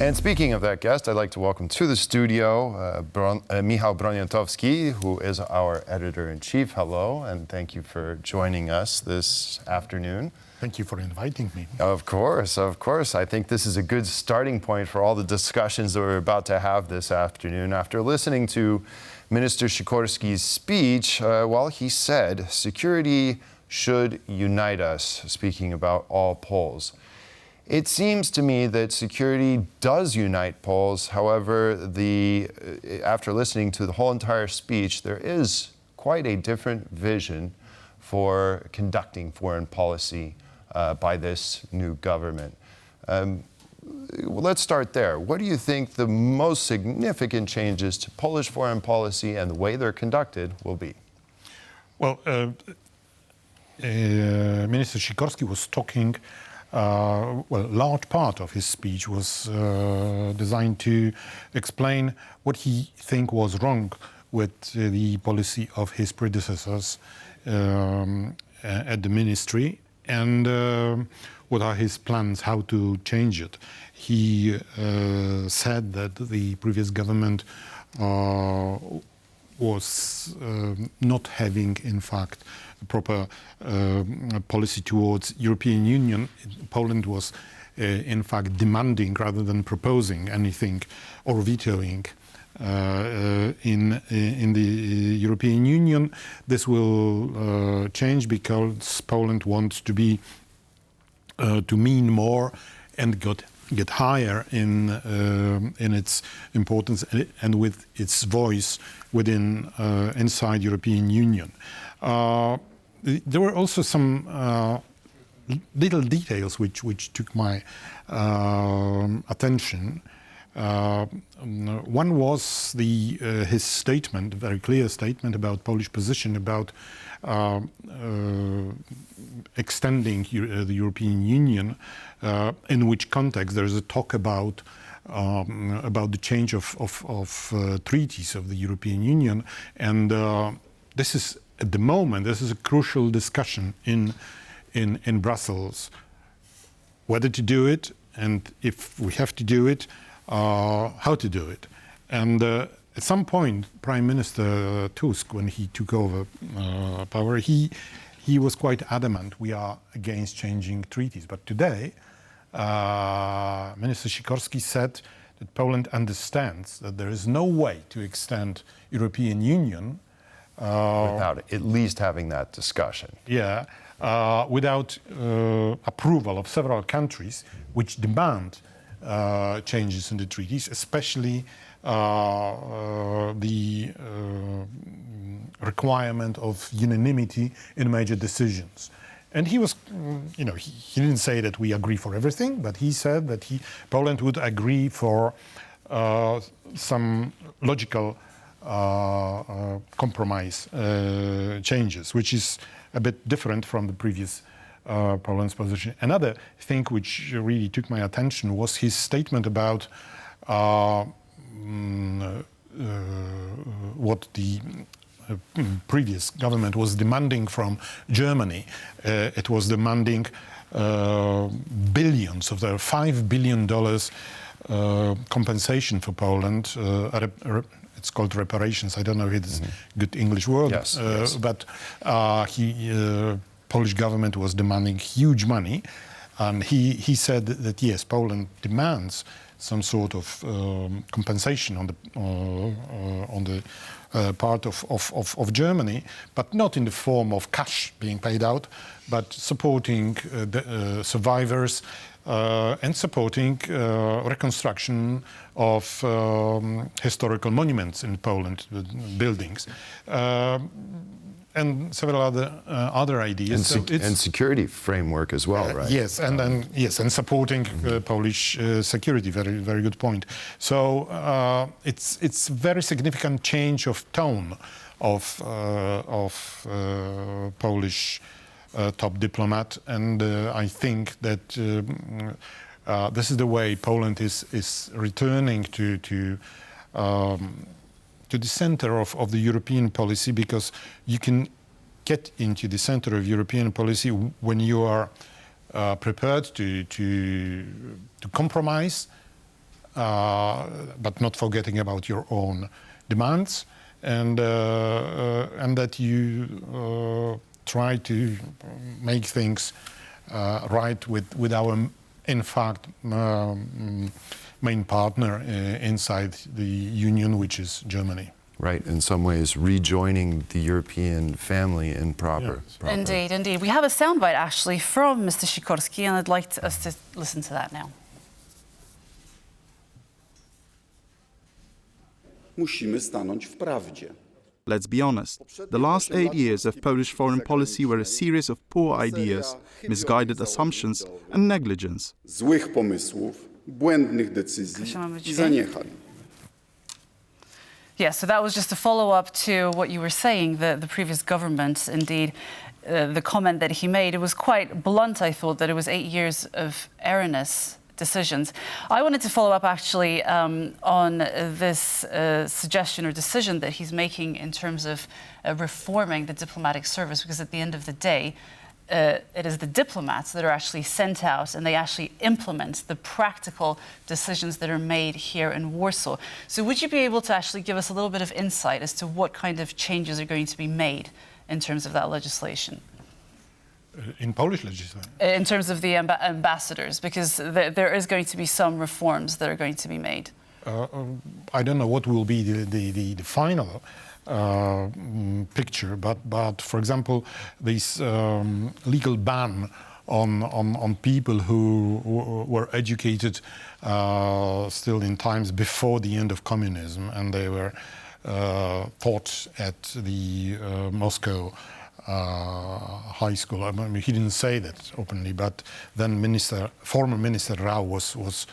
And speaking of that guest, I'd like to welcome to the studio Michał Broniatowski, who is our editor-in-chief. Hello, and thank you for joining us this afternoon. Thank you for inviting me. Of course, of course. I think this is a good starting point for all the discussions that we're about to have this afternoon. After listening to Minister Sikorski's speech, well, he said, security should unite us, speaking about all Poles. It seems to me that security does unite Poles. However, after listening to the whole entire speech, there is quite a different vision for conducting foreign policy by this new government. Well, let's start there. What do you think the most significant changes to Polish foreign policy and the way they're conducted will be? Well, Minister Sikorski was talking. A large part of his speech was designed to explain what he think was wrong with the policy of his predecessors at the ministry, and what are his plans, how to change it. He said that the previous government was not having, in fact, a proper policy towards European Union. Poland was, in fact, demanding rather than proposing anything or vetoing in the European Union. This will change because Poland wants to be to mean more and get higher in its importance and with its voice within inside European Union. There were also some little details which took my attention. One was his statement, very clear statement about Polish position about extending the European Union, in which context there is a talk about the change of treaties of the European Union, and this is at the moment this is a crucial discussion in Brussels, whether to do it, and if we have to do it, how to do it. And at some point, Prime Minister Tusk, when he took over power, he was quite adamant, we are against changing treaties. But today, Minister Sikorski said that Poland understands that there is no way to extend European Union without at least having that discussion. Yeah, without approval of several countries which demand changes in the treaties, especially the requirement of unanimity in major decisions. And he was, he didn't say that we agree for everything, but he said that Poland would agree for some logical compromise changes, which is a bit different from the previous Poland's position. Another thing which really took my attention was his statement about what the previous government was demanding from Germany. It was demanding billions of their $5 billion compensation for Poland. It's called reparations. I don't know if it's a good English word, yes. But Polish government was demanding huge money, and he said that yes, Poland demands some sort of compensation on the part of Germany, but not in the form of cash being paid out, but supporting the survivors and supporting reconstruction of historical monuments in Poland, buildings. And several other ideas. And security framework as well, right? Yes, and supporting Polish security. Very, very good point. So it's very significant change of tone of Polish top diplomat, and I think that this is the way Poland is returning to the center of the European policy, because you can get into the center of European policy when you are prepared to compromise but not forgetting about your own demands, and that you try to make things right with our, in fact, main partner inside the Union, which is Germany. Right, in some ways rejoining the European family in proper. Yes. Indeed, indeed. We have a soundbite actually from Mr. Sikorski, and I'd like us to listen to that now. Musimy stanąć w prawdzie. Let's be honest, the last 8 years of Polish foreign policy were a series of poor ideas, misguided assumptions and negligence. Złych pomysłów, błędnych decyzji i zaniechań. Yeah, so that was just a follow-up to what you were saying, the previous government, indeed, the comment that he made. It was quite blunt, I thought, that it was 8 years of erroneous decisions. I wanted to follow up, actually, on this suggestion or decision that he's making in terms of reforming the diplomatic service, because at the end of the day, it is the diplomats that are actually sent out and they actually implement the practical decisions that are made here in Warsaw. So would you be able to actually give us a little bit of insight as to what kind of changes are going to be made in terms of that legislation? In Polish legislation? In terms of the ambassadors, because there is going to be some reforms that are going to be made. I don't know what will be the final picture, but for example, this legal ban on people who were educated still in times before the end of communism, and they were taught at the Moscow high school. I mean, he didn't say that openly, but then former Minister Rau was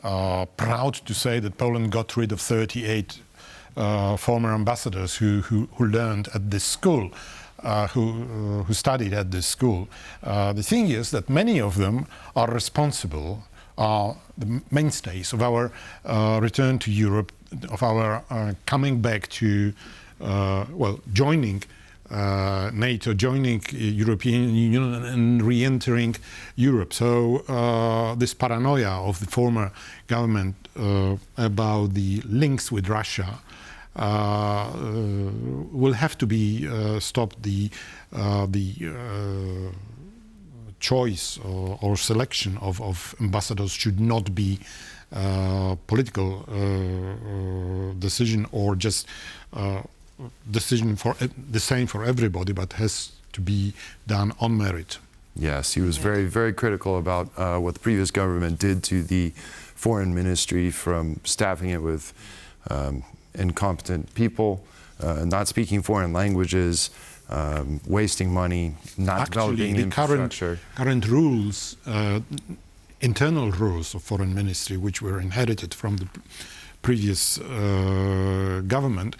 proud to say that Poland got rid of 38 former ambassadors who learned at this school, who studied at this school. The thing is that many of them are responsible, are the mainstays of our return to Europe, of our coming back to, joining NATO, joining European Union and re-entering Europe. So this paranoia of the former government about the links with Russia will have to be stopped. The choice or selection of ambassadors should not be political decision or just decision for the same for everybody, but has to be done on merit. Yes, he was very, very critical about what the previous government did to the foreign ministry, from staffing it with incompetent people, not speaking foreign languages, wasting money, not developing infrastructure. Current rules, internal rules of foreign ministry, which were inherited from the previous government,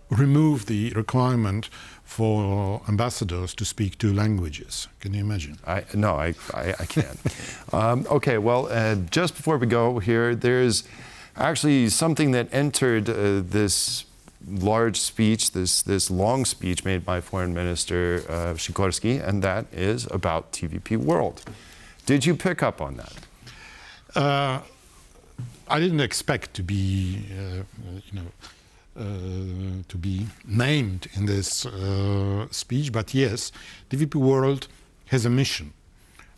remove the requirement for ambassadors to speak 2 languages. Can you imagine? No, I can't. Okay, well, just before we go here, there's actually something that entered this large speech, this long speech made by Foreign Minister Sikorski, and that is about TVP World. Did you pick up on that? I didn't expect to be, to be named in this speech, but yes, TVP World has a mission.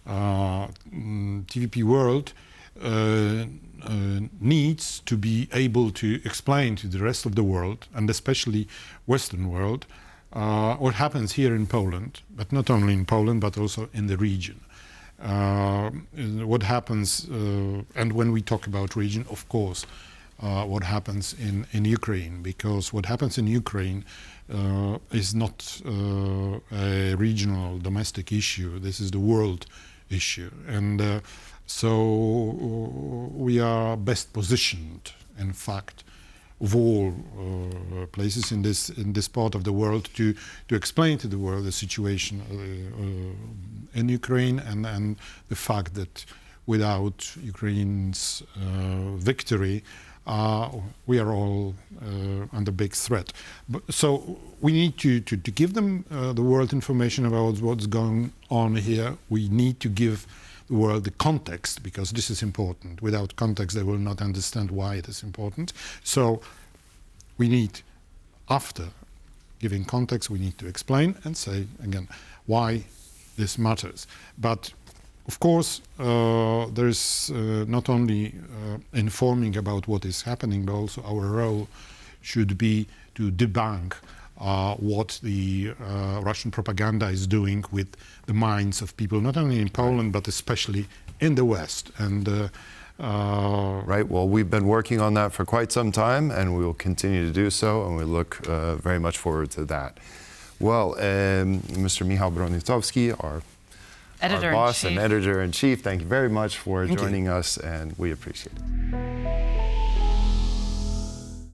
TVP World needs to be able to explain to the rest of the world, and especially Western world, what happens here in Poland, but not only in Poland, but also in the region. What happens, and when we talk about region, of course, what happens in Ukraine, because what happens in Ukraine is not a regional domestic issue. This is the world issue, and so we are best positioned, in fact, of all places in this part of the world to explain to the world the situation in Ukraine, and the fact that without Ukraine's victory, we are all under big threat. So we need to give them the world information about what's going on here. We need to give the world the context, because this is important. Without context, they will not understand why it is important. So we need, after giving context, we need to explain and say, again, why this matters. But of course, there is not only informing about what is happening, but also our role should be to debunk what the Russian propaganda is doing with the minds of people, not only in Poland, but especially in the West. And right. Well, we've been working on that for quite some time, and we will continue to do so, and we look very much forward to that. Well, Mr. Michał Broniatowski, our boss and editor-in-chief, thank you very much for joining us, and we appreciate it.